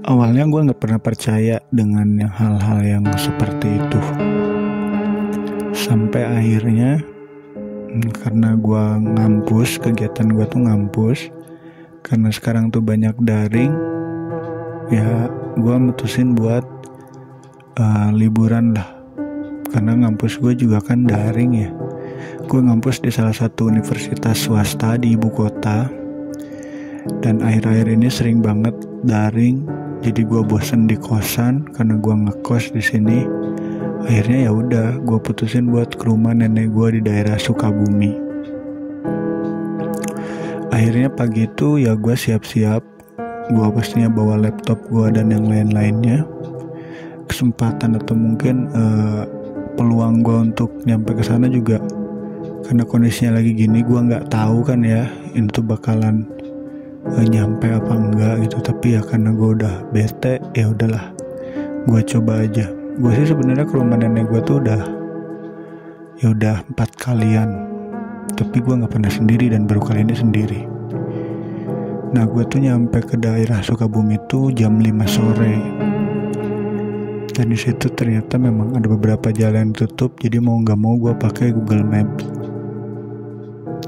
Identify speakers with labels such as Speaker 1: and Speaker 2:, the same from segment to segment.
Speaker 1: Awalnya gue nggak pernah percaya dengan hal-hal yang seperti itu, sampai akhirnya karena gue ngampus, kegiatan gue tuh ngampus, karena sekarang tuh banyak daring, ya gue mutusin buat liburan lah. Karena ngampus gue juga kan daring ya. Gue ngampus di salah satu universitas swasta di ibu kota, dan akhir-akhir ini sering banget daring. Jadi gue bosen di kosan karena gue ngekos di sini. Akhirnya ya udah, gue putusin buat ke rumah nenek gue di daerah Sukabumi. Akhirnya pagi itu ya gue siap-siap. Gue pastinya bawa laptop gue dan yang lain-lainnya. Kesempatan atau mungkin peluang gue untuk nyampe ke sana juga, karena kondisinya lagi gini, gue nggak tahu kan ya ini tuh bakalan nyampe apa enggak gitu. Tapi ya karena gue udah bete, ya udahlah, gue coba aja. Gue sih sebenarnya ke rumah nenek gue tuh udah 4 kalian, tapi gue nggak pernah sendiri dan baru kali ini sendiri. Nah, gue tuh nyampe ke daerah Sukabumi itu jam 5 sore, dan di situ ternyata memang ada beberapa jalan tutup. Jadi mau nggak mau gue pakai Google Maps.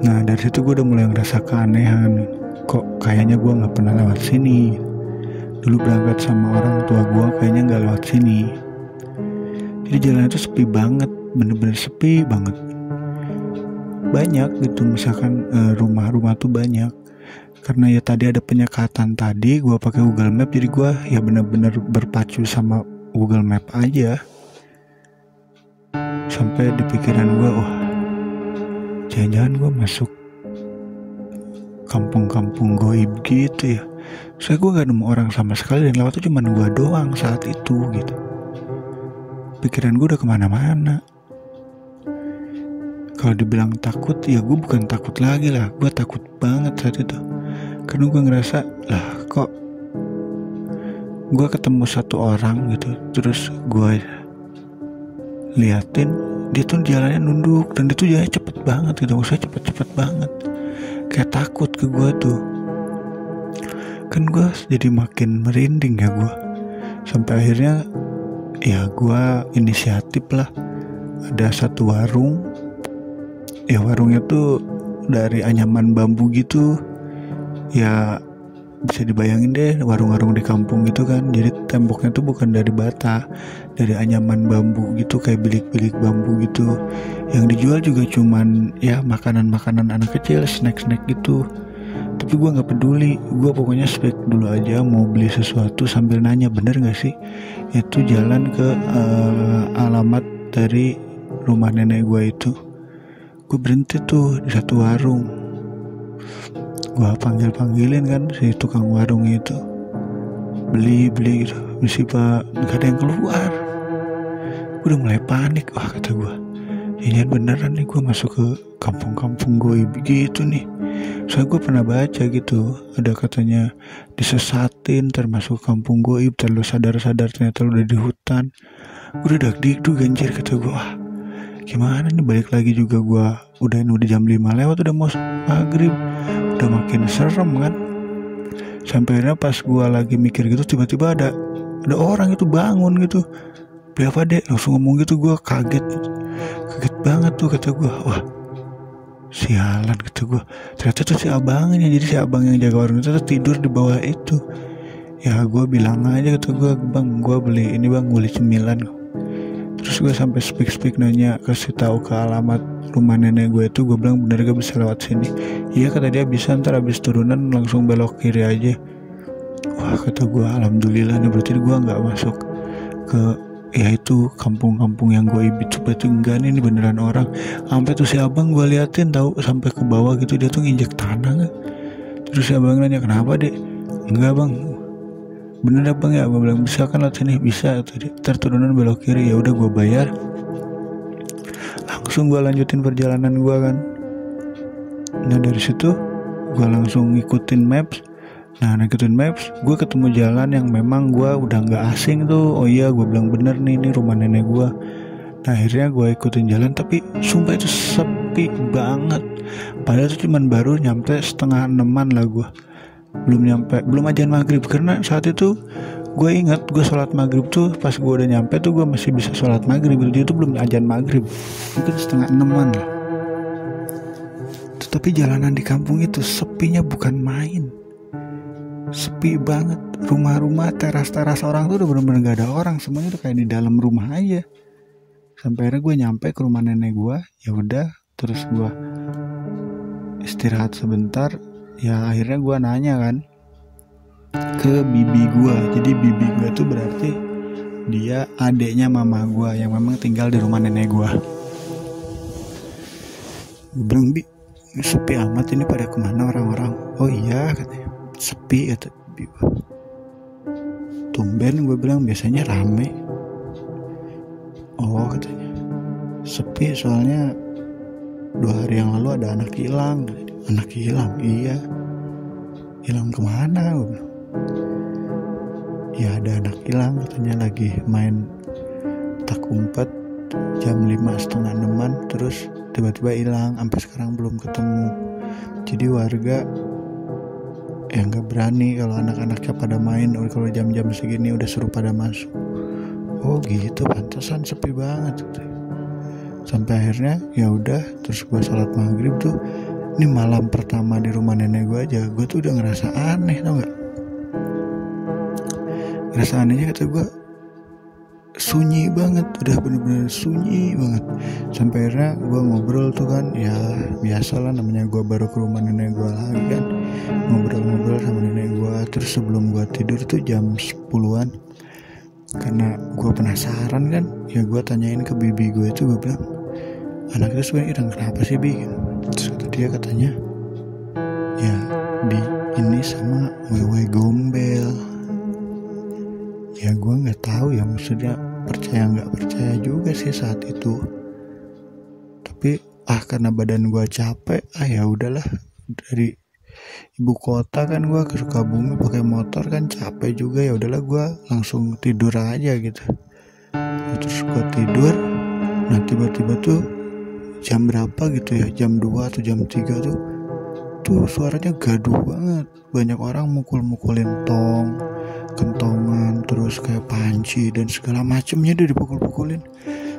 Speaker 1: Nah, dari situ gue udah mulai ngerasa keanehan. Kok kayaknya gue nggak pernah lewat sini. Dulu berangkat sama orang tua gue kayaknya nggak lewat sini. Jadi jalan itu sepi banget, bener-bener sepi banget. Banyak gitu, misalkan rumah-rumah tuh banyak. Karena ya tadi ada penyekatan tadi, gue pakai Google Map, jadi gue ya bener-bener berpacu sama Google Map aja. Sampai di pikiran gue, wah, jangan-jangan gue masuk kampung-kampung goib gitu ya. Soalnya gue gak nemu orang sama sekali, dan lewat tuh cuma gue doang saat itu gitu. Pikiran gue udah kemana-mana. Kalau dibilang takut, ya gue bukan takut lagi lah. Gue takut banget saat itu. Karena gue ngerasa, lah kok gue ketemu satu orang gitu, terus gue liatin dia tuh jalannya nunduk, dan dia tuh jalannya cepet banget gitu. Maksudnya cepet-cepet banget, kayak takut ke gue tuh. Kan gue jadi makin merinding ya gue. Sampai akhirnya ya gue inisiatif lah. Ada satu warung, ya warungnya tuh dari anyaman bambu gitu. Ya bisa dibayangin deh, warung-warung di kampung gitu kan. Jadi temboknya tuh bukan dari bata, dari anyaman bambu gitu, kayak bilik-bilik bambu gitu. Yang dijual juga cuman ya makanan-makanan anak kecil, snack-snack gitu. Tapi gue gak peduli, gue pokoknya speak dulu aja mau beli sesuatu sambil nanya, bener gak sih itu jalan ke alamat dari rumah nenek gue itu. Gue berhenti tuh di satu warung, gue panggilin kan si tukang warung itu, beli gitu. Misi pak, gak ada yang keluar. Gue udah mulai panik. Wah, kata gue, jangan beneran nih gue masuk ke kampung-kampung goib gitu nih. Soalnya gue pernah baca gitu, ada katanya disesatin termasuk kampung goib, terlalu sadar-sadar ternyata lu udah di hutan. Gue udah dak-dikduk anjir, kata gue, wah gimana nih, balik lagi juga gue udah jam 5 lewat, udah mau maghrib, udah makin serem kan. Sampai akhirnya pas gue lagi mikir gitu, tiba-tiba ada orang itu bangun gitu, beli apa dek, langsung ngomong gitu. Gue kaget banget tuh, kata gue, wah sialan, kata gue, ternyata tuh si abangnya. Jadi si abang yang jaga warung itu tuh tidur di bawah itu. Ya gue bilang aja, kata gue, bang gue beli ini bang, beli cemilan. Terus gue sampai speak nanya, kasih tahu ke alamat rumah nenek gue itu. Gue bilang, bener gak bisa lewat sini? Iya, kata dia bisa, ntar abis turunan langsung belok kiri aja. Wah, kata gue, alhamdulillah nih, berarti gue gak masuk ke ya itu kampung-kampung yang gue ibit. Berarti enggak nih, ini beneran orang. Sampai tuh si abang gue liatin tahu, sampai ke bawah gitu, dia tuh nginjek tanah gak? Terus si abang nanya, kenapa dek? Enggak bang, bener ya bang ya? Gue bilang, bisa kan lewat sini? Bisa, tadi ntar turunan belok kiri. Ya udah, gue bayar, langsung gue lanjutin perjalanan gue kan. Nah dari situ gue langsung ngikutin maps. Nah ngikutin maps, gue ketemu jalan yang memang gue udah gak asing tuh. Oh iya, gue bilang bener nih, ini rumah nenek gue. Nah akhirnya gue ikutin jalan, tapi sumpah itu sepi banget. Padahal itu cuman baru nyampe 5:30 lah gue. belum ajan maghrib. Karena saat itu gue ingat gue sholat maghrib tuh pas gue udah nyampe tuh gue masih bisa sholat maghrib gitu. Dia tuh belum ajan maghrib, mungkin 5:30 lah. Tetapi jalanan di kampung itu sepinya bukan main, sepi banget. Rumah-rumah, teras-teras orang tuh udah bener-bener gak ada orang, semuanya tuh kayak di dalam rumah aja. Sampai akhirnya gue nyampe ke rumah nenek gue. Ya udah, terus gue istirahat sebentar. Ya akhirnya gue nanya kan ke bibi gue. Jadi bibi gue tuh berarti dia adeknya mama gue yang memang tinggal di rumah nenek gue. Gue bilang, Bi, sepi amat ini, pada kemana orang-orang? Oh iya katanya, sepi kata bibi gue. Tumben, gue bilang, biasanya rame. Oh katanya, sepi soalnya 2 hari yang lalu ada anak hilang. Anak hilang? Iya. Hilang kemana? Gue bilang, ya ada anak hilang katanya lagi main tak umpet jam 5:30, terus tiba-tiba hilang, sampai sekarang belum ketemu. Jadi warga yang gak berani kalau anak-anaknya pada main, kalau jam-jam segini udah suruh pada masuk. Oh gitu, pantesan sepi banget gitu. Sampai akhirnya ya udah, terus gue sholat maghrib tuh. Ini malam pertama di rumah nenek gue aja, gue tuh udah ngerasa aneh, tau gak? Ngerasa anehnya kata gue, sunyi banget, udah bener-bener sunyi banget. Sampai akhirnya gue ngobrol tuh kan, ya biasalah namanya gue baru ke rumah nenek gue lagi kan, ngobrol-ngobrol sama nenek gue. Terus sebelum gue tidur tuh jam 10-an, karena gue penasaran kan, ya gue tanyain ke bibi gue itu, gue bilang, anak itu sebenarnya hilang kenapa sih, Bi? Terus kata dia, katanya ya di ini sama wewe gombel. Ya gue nggak tahu ya, maksudnya percaya nggak percaya juga sih saat itu. Tapi karena badan gue capek, ya udahlah, dari ibu kota kan gue ke Sukabumi pakai motor kan capek juga, ya udahlah gue langsung tidur aja gitu. Terus gue tidur. Nah tiba-tiba tuh jam berapa gitu ya, jam 2 atau jam 3 tuh suaranya gaduh banget. Banyak orang mukul-mukulin tong, kentongan, terus kayak panci dan segala macemnya dia dipukul-pukulin.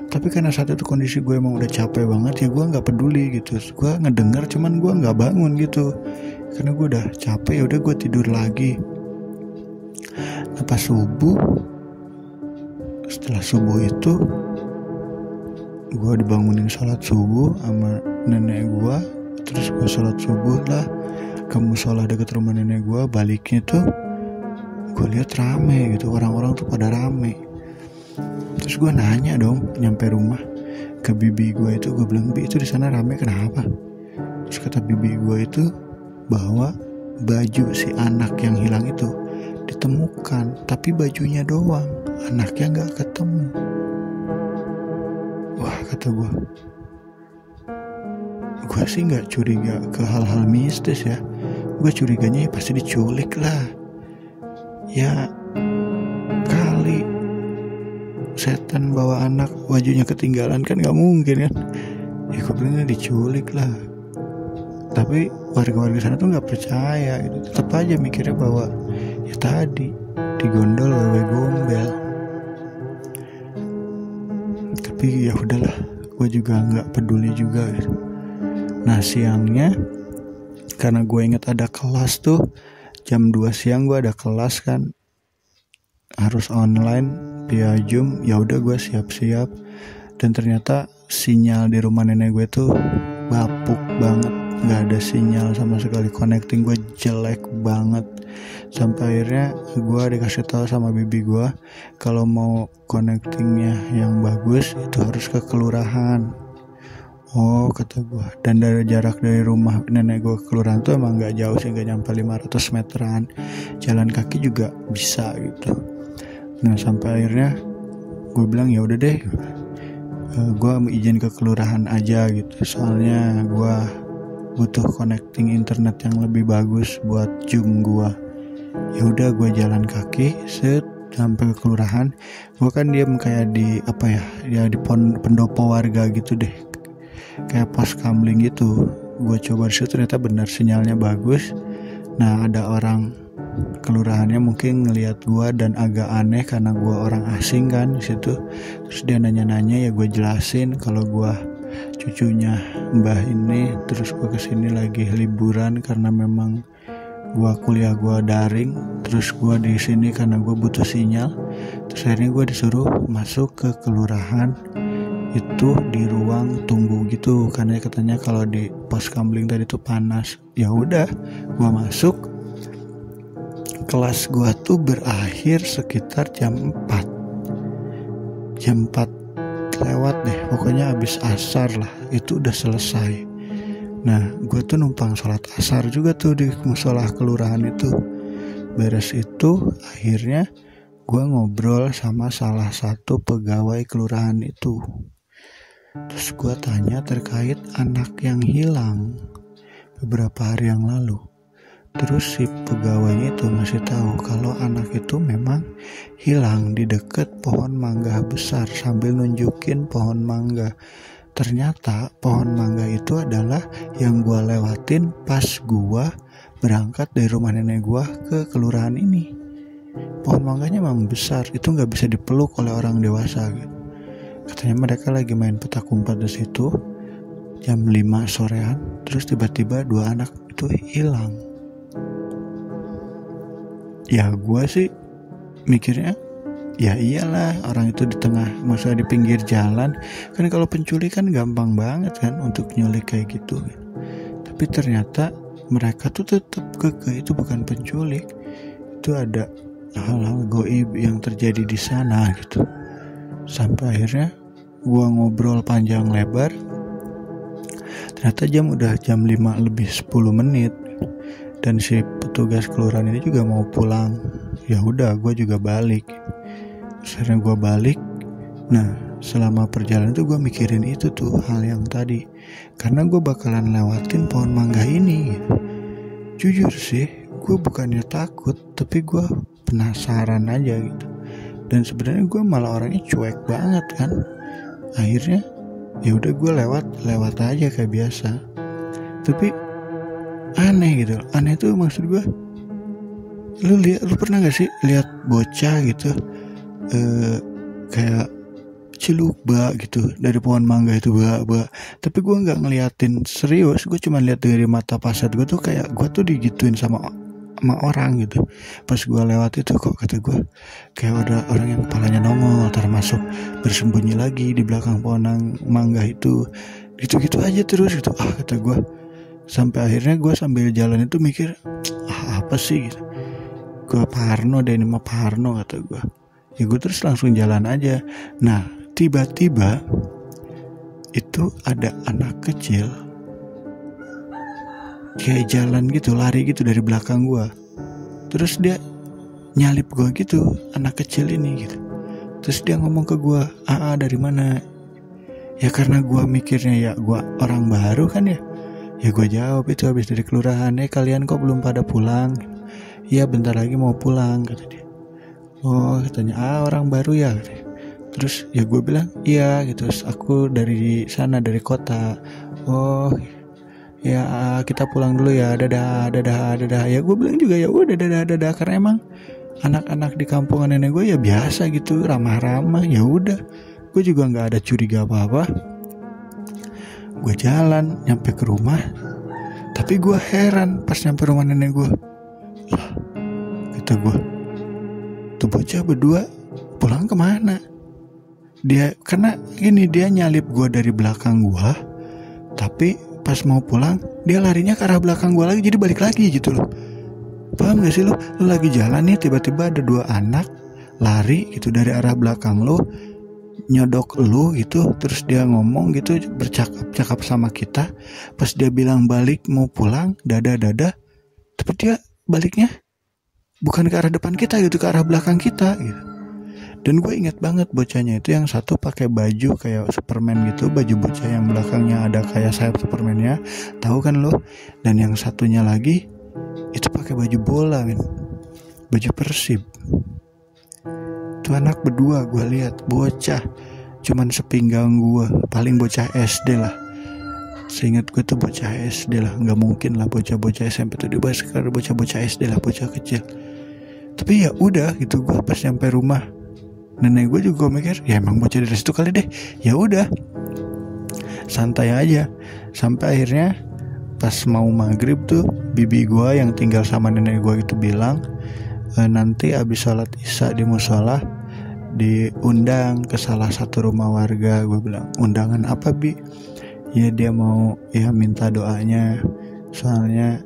Speaker 1: Tapi karena saat itu kondisi gue emang udah capek banget, ya gue nggak peduli gitu. Gue ngedenger, cuman gue nggak bangun gitu, karena gue udah capek. Ya udah gue tidur lagi. Nah pas subuh, setelah subuh itu gue dibangunin sholat subuh sama nenek gue. Terus gue sholat subuh lah ke musola deket rumah nenek gue. Baliknya tuh gue lihat rame gitu, orang-orang tuh pada rame. Terus gue nanya dong nyampe rumah ke bibi gue itu, gue bilang, Bi, itu di sana rame kenapa? Terus kata bibi gue itu bahwa baju si anak yang hilang itu ditemukan, tapi bajunya doang, anaknya nggak ketemu. Wah kata gue sih nggak curiga ke hal-hal mistis ya. Gue curiganya ya pasti diculik lah. Ya kali setan bawa anak, bajunya ketinggalan kan nggak mungkin kan. Ya gue bilangnya diculik lah. Tapi warga-warga sana tuh nggak percaya gitu. Tetap aja mikirnya bahwa ya tadi digondol wewe gombel. Tapi ya udahlah, gue juga nggak peduli juga gitu. Nah siangnya, karena gue inget ada kelas tuh jam 2 siang, gue ada kelas kan, harus online via Zoom. Ya udah gue siap-siap, dan ternyata sinyal di rumah nenek gue tuh bapuk banget, nggak ada sinyal sama sekali. Connecting gue jelek banget. Sampai akhirnya gue dikasih tahu sama bibi gue, kalau mau connectingnya yang bagus itu harus ke kelurahan. Oh kata gue, dan dari jarak dari rumah nenek gue ke kelurahan tuh emang gak jauh sih, gak nyampe 500 meteran. Jalan kaki juga bisa gitu. Nah sampai akhirnya gue bilang ya udah deh, gue izin ke kelurahan aja gitu. Soalnya gue butuh connecting internet yang lebih bagus buat Zoom gue. Ya udah gue jalan kaki sampai ke kelurahan. Gue kan diem kayak di di pendopo warga gitu deh, kayak pos kamling gitu. Gue coba disitu, ternyata benar sinyalnya bagus. Nah ada orang kelurahannya mungkin ngelihat gue dan agak aneh karena gue orang asing kan di situ. Terus dia nanya-nanya, ya gue jelasin kalau gue cucunya mbah ini. Terus gue kesini lagi liburan karena memang gue kuliah gue daring. Terus gue di sini karena gue butuh sinyal. Terus akhirnya gue disuruh masuk ke kelurahan itu di ruang tunggu gitu, karena katanya kalau di pos kamling tadi tuh panas. Ya udah, gue masuk. Kelas gue tuh berakhir sekitar jam 4 lewat deh, pokoknya abis asar lah itu udah selesai. Nah gue tuh numpang sholat asar juga tuh di musola kelurahan itu. Beres itu akhirnya gue ngobrol sama salah satu pegawai kelurahan itu. Terus gue tanya terkait anak yang hilang beberapa hari yang lalu. Terus si pegawainya itu ngasih tahu kalau anak itu memang hilang di dekat pohon mangga besar sambil nunjukin pohon mangga. Ternyata pohon mangga itu adalah yang gue lewatin pas gue berangkat dari rumah nenek gue ke kelurahan ini. Pohon mangganya memang besar, itu nggak bisa dipeluk oleh orang dewasa gitu. Katanya mereka lagi main petak umpet di situ jam 5 sorean, terus tiba-tiba 2 anak itu hilang. Ya gue sih mikirnya, ya iyalah orang itu di tengah, maksudnya di pinggir jalan. Kan kalau penculikan gampang banget kan untuk nyulik kayak gitu. Tapi ternyata mereka tuh tetap kekeh itu bukan penculik. Itu ada hal-hal goib yang terjadi di sana gitu. Sampai akhirnya gua ngobrol panjang lebar. Ternyata udah jam 5 lebih 10 menit. Dan si petugas kelurahan ini juga mau pulang. Ya udah, gua juga balik. Akhirnya gua balik. Nah, selama perjalanan tuh gua mikirin itu tuh hal yang tadi. Karena gua bakalan lewatin pohon mangga ini gitu. Jujur sih, gua bukannya takut, tapi gua penasaran aja gitu. Dan sebenarnya gue malah orangnya cuek banget kan. Akhirnya ya udah gue lewat aja kayak biasa. Tapi aneh gitu. Aneh tuh maksud gue, lu pernah gak sih lihat bocah gitu kayak ciluk gitu dari pohon mangga itu tapi gue nggak ngeliatin serius. Gue cuma lihat dari mata pasat gue tuh kayak gue tuh digituin sama orang gitu. Pas gue lewat itu kok kata gue kayak ada orang yang kepalanya nongol termasuk bersembunyi lagi di belakang pohon mangga itu. Gitu-gitu aja terus gitu. Kata gue. Sampai akhirnya gue sambil jalan itu mikir, apa sih gitu. Gue parno deh, ini mah parno kata gue. Ya gue terus langsung jalan aja. Nah tiba-tiba itu ada anak kecil kayak jalan gitu, lari gitu dari belakang gue. Terus dia nyalip gue gitu, anak kecil ini gitu. Terus dia ngomong ke gue, dari mana? Ya karena gue mikirnya ya gue orang baru kan ya. Ya gue jawab itu habis dari kelurahan. Kalian kok belum pada pulang? Iya bentar lagi mau pulang kata dia. Oh katanya orang baru ya katanya. Terus ya gue bilang iya gitu. Terus aku dari sana, dari kota. Oh ya kita pulang dulu ya, dadah. Ya gue bilang juga ya udah dadah karena emang anak-anak di kampungan nenek gue ya biasa gitu, ramah-ramah. Ya udah, gue juga nggak ada curiga apa-apa. Gue jalan nyampe ke rumah, tapi gue heran pas nyampe rumah nenek gue. Lah, kata gue, tuh bocah berdua pulang kemana? Karena gini, dia nyalip gue dari belakang gue, tapi pas mau pulang dia larinya ke arah belakang gue lagi, jadi balik lagi gitu loh. Paham gak sih lu lagi jalan nih tiba-tiba ada 2 anak lari gitu dari arah belakang lu, nyodok lu gitu. Terus dia ngomong gitu, bercakap sama kita. Pas dia bilang balik mau pulang, dadah, tapi dia baliknya bukan ke arah depan kita gitu, ke arah belakang kita gitu. Dan gue ingat banget bocahnya itu yang satu pakai baju kayak Superman gitu, baju bocah yang belakangnya ada kayak sayap Supermannya, tahu kan lo? Dan yang satunya lagi itu pakai baju bola, baju Persib. Tuh anak berdua gue lihat, bocah cuman sepinggang gue, paling bocah SD lah. Seingat gue tuh bocah SD lah, nggak mungkin lah bocah-bocah SMP tuh dibahas, karena bocah-bocah SD lah, bocah kecil. Tapi ya udah gitu, gue pas nyampe rumah nenek gue juga mikir ya emang bocah dari situ kali deh. Ya udah, santai aja. Sampai akhirnya pas mau maghrib tuh bibi gue yang tinggal sama nenek gue itu bilang, nanti abis sholat isya di musola diundang ke salah satu rumah warga. Gue bilang, undangan apa Bi? Ya dia mau ya minta doanya, soalnya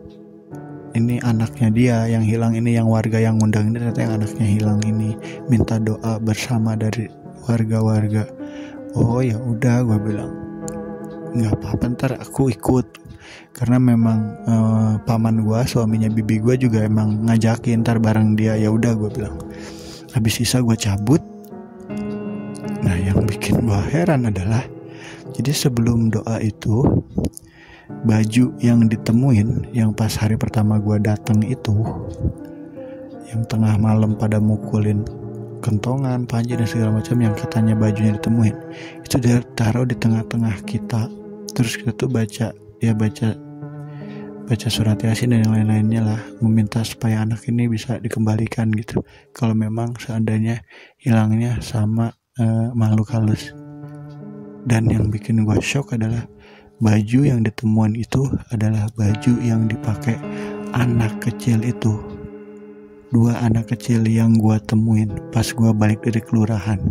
Speaker 1: ini anaknya dia yang hilang ini, yang warga yang undang ini ternyata yang anaknya hilang ini, minta doa bersama dari warga-warga. Oh ya udah, gue bilang nggak apa-apa, ntar aku ikut. Karena memang paman gue, suaminya bibi gue juga emang ngajakin ntar bareng dia. Ya udah, gue bilang. Habis sisa gue cabut. Nah yang bikin gue heran adalah, jadi sebelum doa itu, baju yang ditemuin yang pas hari pertama gue datang itu, yang tengah malam pada mukulin kentongan, panji dan segala macam, yang katanya bajunya ditemuin, itu dia taruh di tengah-tengah kita. Terus kita tuh baca surat Yasin dan yang lain-lainnya lah, meminta supaya anak ini bisa dikembalikan gitu, kalau memang seandainya hilangnya sama makhluk halus. Dan yang bikin gue shock adalah baju yang ditemuan itu adalah baju yang dipakai anak kecil itu. 2 anak kecil yang gue temuin pas gue balik dari kelurahan.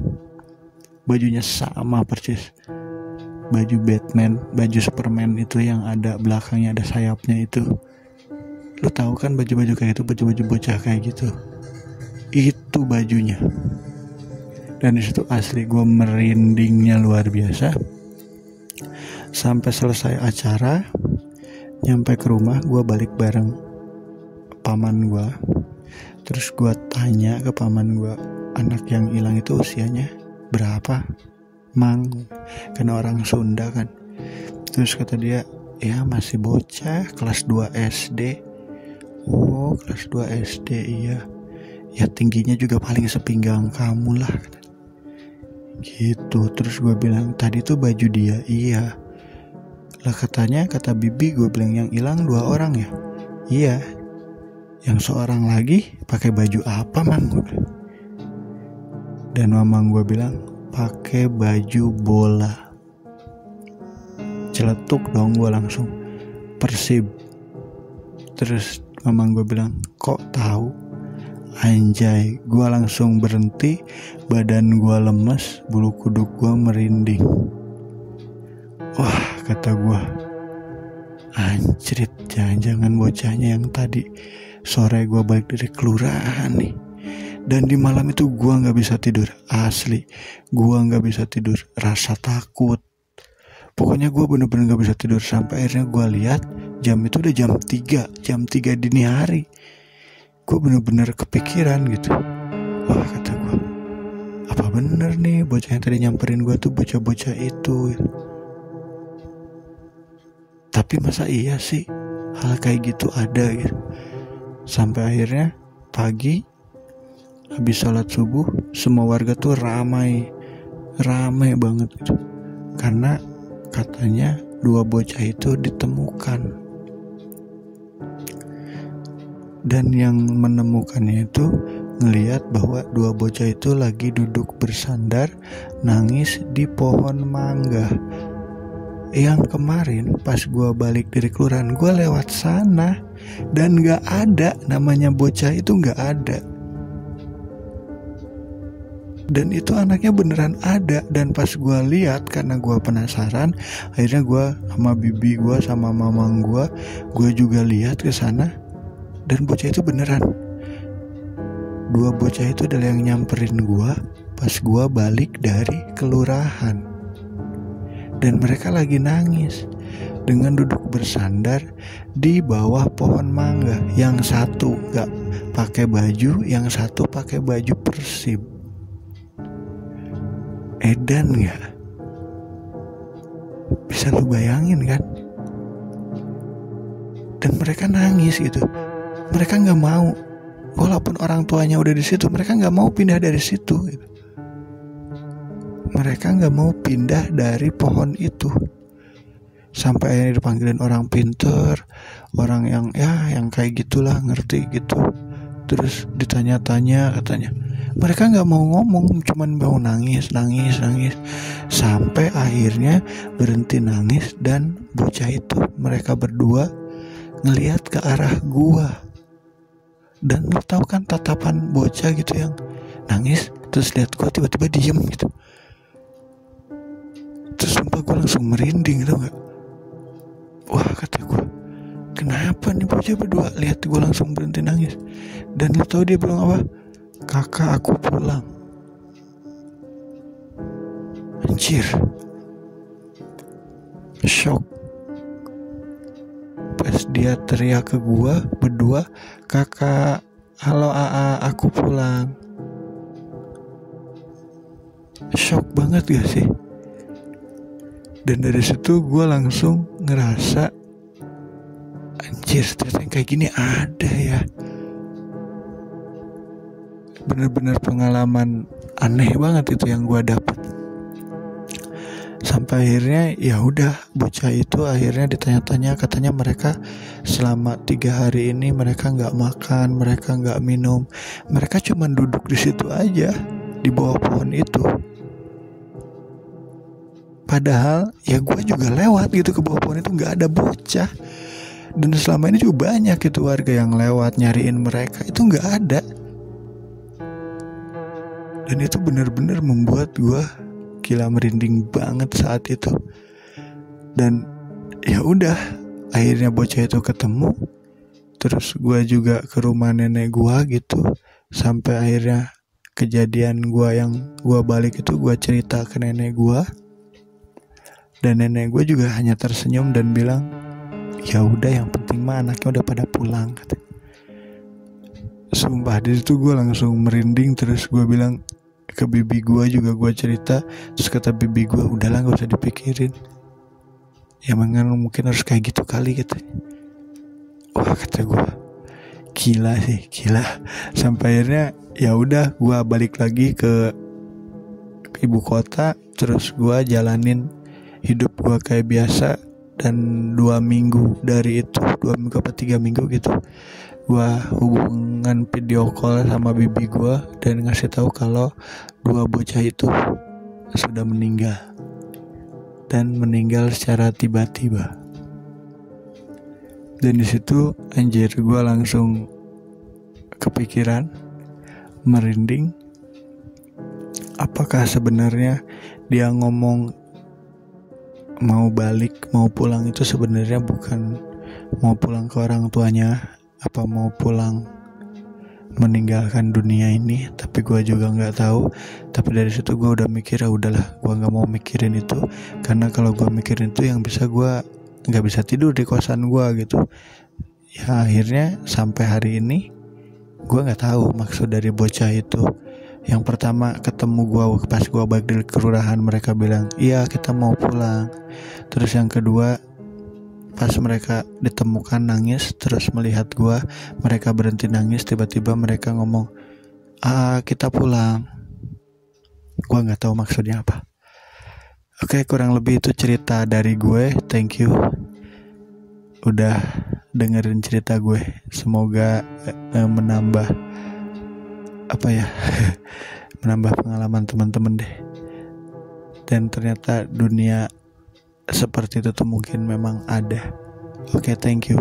Speaker 1: Bajunya sama persis. Baju Batman, baju Superman itu yang ada belakangnya ada sayapnya itu. Lo tahu kan baju-baju kayak gitu, baju-baju bocah kayak gitu. Itu bajunya. Dan disitu asli gue merindingnya luar biasa. Sampai selesai acara, nyampe ke rumah, gue balik bareng paman gue. Terus gue tanya ke paman gue, anak yang hilang itu usianya berapa, Mang? Karena orang Sunda kan. Terus kata dia, ya masih bocah, kelas 2 SD. Oh, kelas 2 SD, iya. Ya tingginya juga paling sepinggang kamu lah. Gitu. Terus gue bilang, tadi tuh baju dia. Iya. Lah katanya, kata bibi, gue bilang yang hilang 2 orang ya. Iya. Yang seorang lagi pakai baju apa, Mang? Dan mamang gue bilang pakai baju bola. Celetuk dong gue langsung, Persib. Terus mamang gue bilang, kok tahu? Anjay, gue langsung berhenti, badan gue lemes, bulu kuduk gue merinding. Wah, kata gue, anjrit, jangan-jangan bocahnya yang tadi sore gue balik dari kelurahan nih. Dan di malam itu gue gak bisa tidur, asli. Gue gak bisa tidur, rasa takut. Pokoknya gue bener-bener gak bisa tidur. Sampai akhirnya gue lihat jam itu udah jam 3 dini hari. Gue bener-bener kepikiran gitu. Wah, kata gue, apa bener nih bocah yang tadi nyamperin gue tuh bocah-bocah itu gitu. Tapi masa iya sih hal kayak gitu ada gitu. Sampai akhirnya pagi habis sholat subuh, semua warga tuh ramai banget gitu. Karena katanya 2 bocah itu ditemukan. Dan yang menemukannya itu ngelihat bahwa 2 bocah itu lagi duduk bersandar nangis di pohon mangga. Yang kemarin pas gue balik dari kelurahan, gue lewat sana dan gak ada namanya bocah itu, gak ada. Dan itu anaknya beneran ada. Dan pas gue lihat, karena gue penasaran, akhirnya gue sama bibi gue sama mamang gue juga lihat ke sana. Dan bocah itu beneran. 2 bocah itu adalah yang nyamperin gue pas gue balik dari kelurahan. Dan mereka lagi nangis dengan duduk bersandar di bawah pohon mangga. Yang satu gak pakai baju, yang satu pakai baju Persib. Edan gak? Bisa lu bayangin kan? Dan mereka nangis gitu. Mereka gak mau, walaupun orang tuanya udah di situ, mereka gak mau pindah dari situ gitu. Mereka gak mau pindah dari pohon itu. sampai akhirnya dipanggilin orang pinter, orang yang yang kayak gitulah, ngerti gitu. Terus ditanya-tanya, katanya mereka nggak mau ngomong, cuman mau nangis. Sampai akhirnya berhenti nangis dan bocah itu, mereka berdua ngelihat ke arah gua. Dan lo tau kan tatapan bocah gitu yang nangis terus lihat gua tiba-tiba diem gitu. Terus sumpah gua langsung merinding, tau gak? Wah, kata gua, kenapa nih bocah berdua lihat gua langsung berhenti nangis. Dan lo tau dia bilang apa? Kakak, aku pulang. Anjir, shock. Pas dia teriak ke gua berdua, kakak, halo AA, aku pulang. Shock banget gak sih? Dan dari situ gua langsung ngerasa, anjir, ternyata yang kayak gini ada ya. Bener-bener pengalaman aneh banget itu yang gua dapet. Sampai akhirnya ya udah, bocah itu akhirnya ditanya-tanya, katanya mereka selama 3 hari ini mereka nggak makan, mereka nggak minum, mereka cuma duduk di situ aja di bawah pohon itu. Padahal ya gue juga lewat gitu ke bawah pohon itu, nggak ada bocah. Dan selama ini juga banyak itu warga yang lewat nyariin mereka, itu nggak ada. Dan itu benar-benar membuat gue gila merinding banget saat itu. Dan ya udah, akhirnya bocah itu ketemu. Terus gue juga ke rumah nenek gue gitu. Sampai akhirnya kejadian gue yang gue balik itu gue cerita ke nenek gue. Dan nenek gue juga hanya tersenyum dan bilang, ya udah, yang penting mah anaknya udah pada pulang, kata. Sumpah dari itu gue langsung merinding. Terus gue bilang ke bibi gue juga, gue cerita. Terus kata bibi gue, udahlah gak usah dipikirin, ya mungkin harus kayak gitu kali, gitu. Wah, kata gue, gila sih, gila. Sampai akhirnya ya udah, gue balik lagi ke ibu kota. Terus gue jalanin hidup gue kayak biasa. Dan 2 minggu dari itu, 2 minggu apa 3 minggu gitu, gue hubungan video call sama bibi gue dan ngasih tahu kalau 2 bocah itu sudah meninggal, dan meninggal secara tiba-tiba. Dan di situ anjir, gue langsung kepikiran, merinding. Apakah sebenarnya dia ngomong mau balik, mau pulang itu sebenarnya bukan mau pulang ke orang tuanya, apa mau pulang meninggalkan dunia ini? Tapi gue juga nggak tahu. Tapi dari situ gue udah mikir, ya udahlah, gue nggak mau mikirin itu, karena kalau gue mikirin itu yang bisa gue nggak bisa tidur di kosan gue gitu. Ya akhirnya sampai hari ini gue nggak tahu maksud dari bocah itu. Yang pertama ketemu gue pas gue balik dari kelurahan, mereka bilang iya kita mau pulang. Terus yang kedua pas mereka ditemukan nangis, terus melihat gue, mereka berhenti nangis, tiba-tiba mereka ngomong kita pulang. Gue nggak tahu maksudnya apa. Oke, kurang lebih itu cerita dari gue. Thank you udah dengerin cerita gue. Semoga menambah menambah pengalaman teman-teman deh. Dan ternyata dunia seperti itu tuh mungkin memang ada. Oke, thank you.